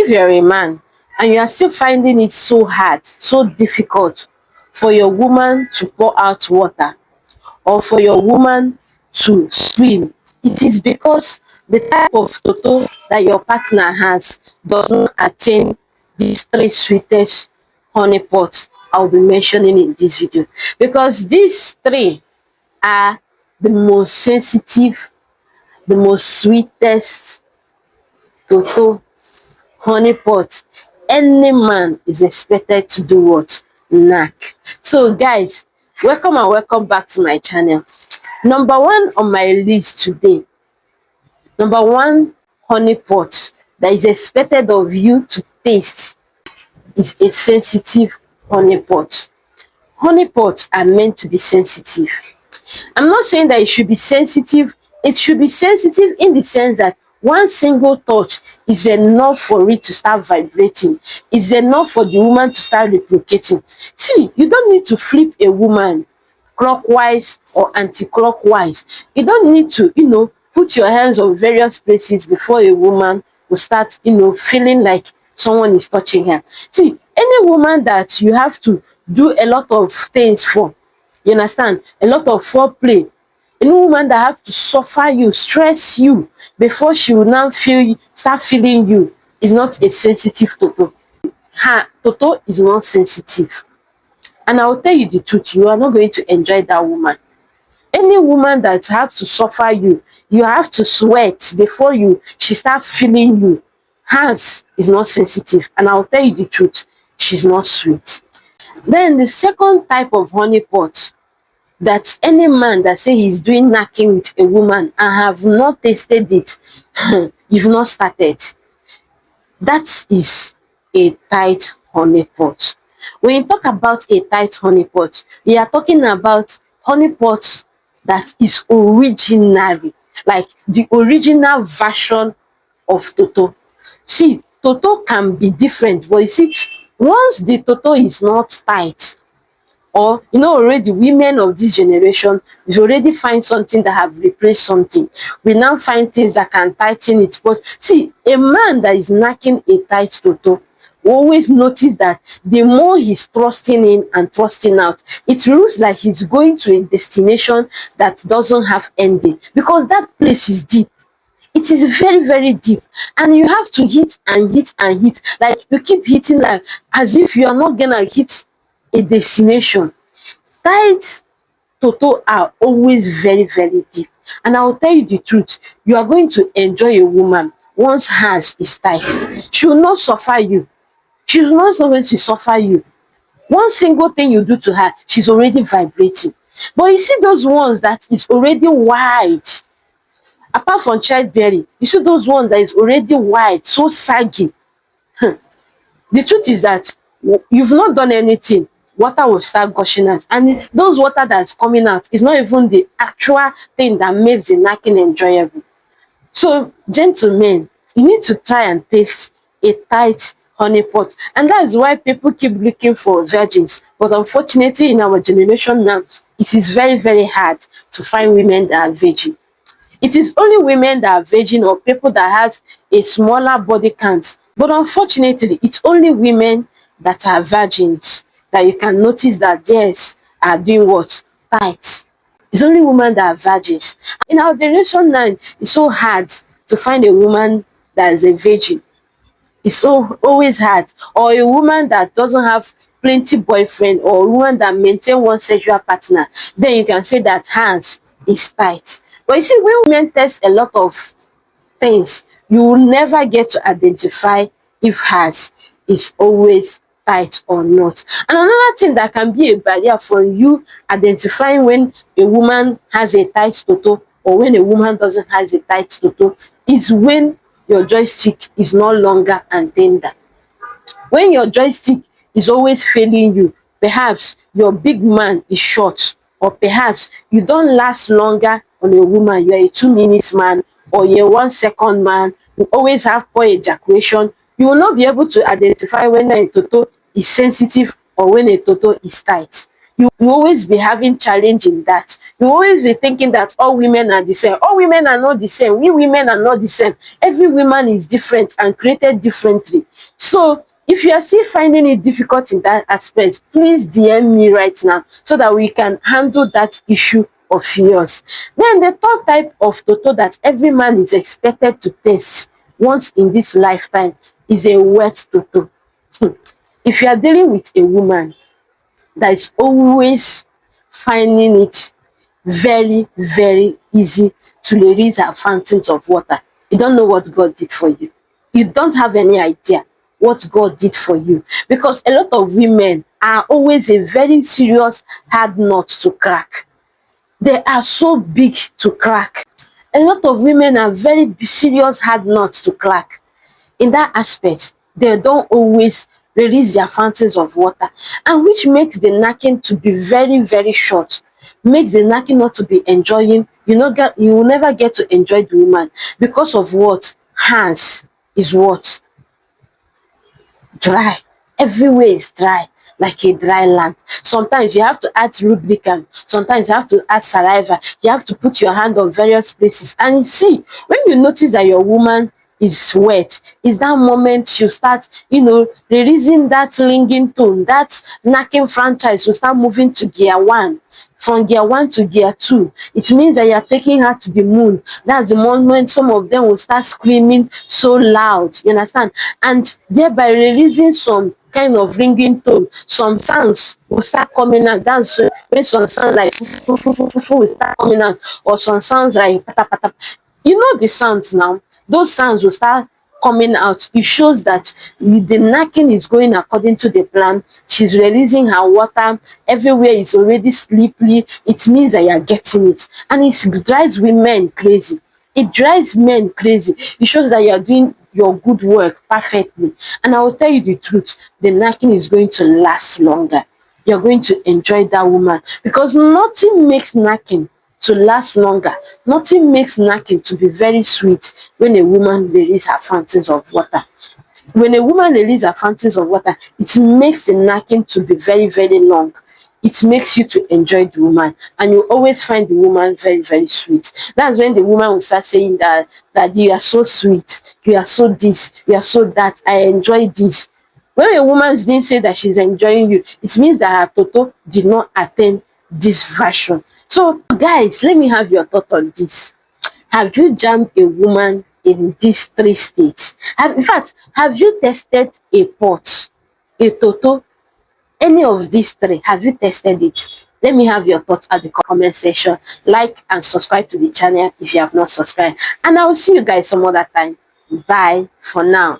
If you're a man and you are still finding it so hard, so difficult for your woman to pour out water or for your woman to swim, it is because the type of toto that your partner has does not attain these three sweetest honey pots I'll be mentioning in this video. Because these three are the most sensitive, the most sweetest toto honey pot any man is expected to do what? Knack. So guys, welcome and welcome back to my channel. Number one on my list today, number one honey pot that is expected of you to taste is a sensitive honey pot. Honey pots are meant to be sensitive. I'm not saying that it should be sensitive. It should be sensitive in the sense that one single touch is enough for it to start vibrating. It's enough for the woman to start lubricating. See, you don't need to flip a woman clockwise or anti-clockwise. You don't need to, put your hands on various places before a woman will start, feeling like someone is touching her. See, any woman that you have to do a lot of things for, you understand, a lot of foreplay, any woman that have to suffer you, stress you before she will now start feeling you, is not a sensitive toto. Her toto is not sensitive. And I will tell you the truth, you are not going to enjoy that woman. Any woman that have to suffer you, you have to sweat before she start feeling you, hers is not sensitive. And I will tell you the truth, she's not sweet. Then the second type of honey pot that any man that say he's doing knacking with a woman and have not tasted it, you've not started. That is a tight honey pot. When you talk about a tight honey pot, we are talking about honey pot that is originary, like the original version of toto. See, toto can be different, but you see, once the toto is not tight, or already women of this generation, we already find something that have replaced something. We now find things that can tighten it. But see, a man that is knacking a tight toto will always notice that the more he's thrusting in and thrusting out, it looks like he's going to a destination that doesn't have ending, because that place is deep. It is very, very deep, and you have to hit and hit and hit. Like you keep hitting, like as if you are not gonna hit a destination. Tight toto are always very, very deep. And I will tell you the truth, you are going to enjoy a woman once hers is tight. She will not suffer you. She's not going to suffer you. One single thing you do to her, she's already vibrating. But you see those ones that is already wide, apart from childbearing, you see those ones that is already wide, so saggy. The truth is that you've not done anything, water will start gushing out, and those water that's coming out is not even the actual thing that makes the knacking enjoyable. So gentlemen, you need to try and taste a tight honey pot, and that's why people keep looking for virgins. But unfortunately, in our generation now, it is very, very hard to find women that are virgin. It is only women that are virgin or people that has a smaller body count. But unfortunately, it's only women that are virgins that you can notice that theirs are doing what? Tight. It's only women that are virgins. In our generation now, it's so hard to find a woman that is a virgin. It's so always hard. Or a woman that doesn't have plenty boyfriend, or a woman that maintain one sexual partner. Then you can say that hers is tight. But you see, when women test a lot of things, you will never get to identify if hers is always tight or not. And another thing that can be a barrier for you identifying when a woman has a tight toto or when a woman doesn't have a tight toto is when your joystick is no longer and tender. When your joystick is always failing you, perhaps your big man is short, or perhaps you don't last longer on a woman, you are a 2 minutes man, or you're a 1 second man, you always have poor ejaculation, you will not be able to identify when a toto is sensitive or when a toto is tight. You always be having challenge in that. You always be thinking that all women are the same. All women are not the same. We women are not the same. Every woman is different and created differently. So if you are still finding it difficult in that aspect, please DM me right now so that we can handle that issue of yours. Then the third type of toto that every man is expected to taste once in this lifetime is a wet toto. If you are dealing with a woman that is always finding it very, very easy to release her fountains of water, you don't know what God did for you. You don't have any idea what God did for you, because a lot of women are always a very serious hard nut to crack. They are so big to crack. A lot of women are very serious hard nuts to crack. In that aspect, they don't always release their fountains of water, and which makes the knacking to be very, very short, makes the knacking not to be enjoying. You will never get to enjoy the woman because of what? Hands is what? Dry. Everywhere is dry, like a dry land. Sometimes you have to add lubricant, sometimes you have to add saliva, you have to put your hand on various places. And you see, when you notice that your woman is wet, is that moment you start, releasing that ringing tone, that knacking franchise will start moving to gear 1. From gear 1 to gear 2, it means that you are taking her to the moon. That's the moment some of them will start screaming so loud, you understand? And thereby releasing some kind of ringing tone. Some sounds will start coming out. That's when some sounds like will start coming out, or some sounds like pata pata. You know the sounds now. Those sounds will start coming out. It shows that the knacking is going according to the plan. She's releasing her water. Everywhere is already slippery. It means that you're getting it. And it drives women crazy. It drives men crazy. It shows that you're doing your good work perfectly. And I will tell you the truth, the knacking is going to last longer. You're going to enjoy that woman, because nothing makes knacking to last longer. Nothing makes knacking to be very sweet when a woman releases her fountains of water. When a woman releases her fountains of water, it makes the knacking to be very, very long. It makes you to enjoy the woman, and you always find the woman very, very sweet. That's when the woman will start saying that you are so sweet, you are so this, you are so that, I enjoy this. When a woman didn't say that she's enjoying you, it means that her toto did not attend this version. So guys, let me have your thought on this. Have you jammed a woman in these 3 states? In fact, have you tested a pot, a toto, any of these 3? Have you tested it? Let me have your thoughts at the comment section. Like and subscribe to the channel if you have not subscribed. And I will see you guys some other time. Bye for now.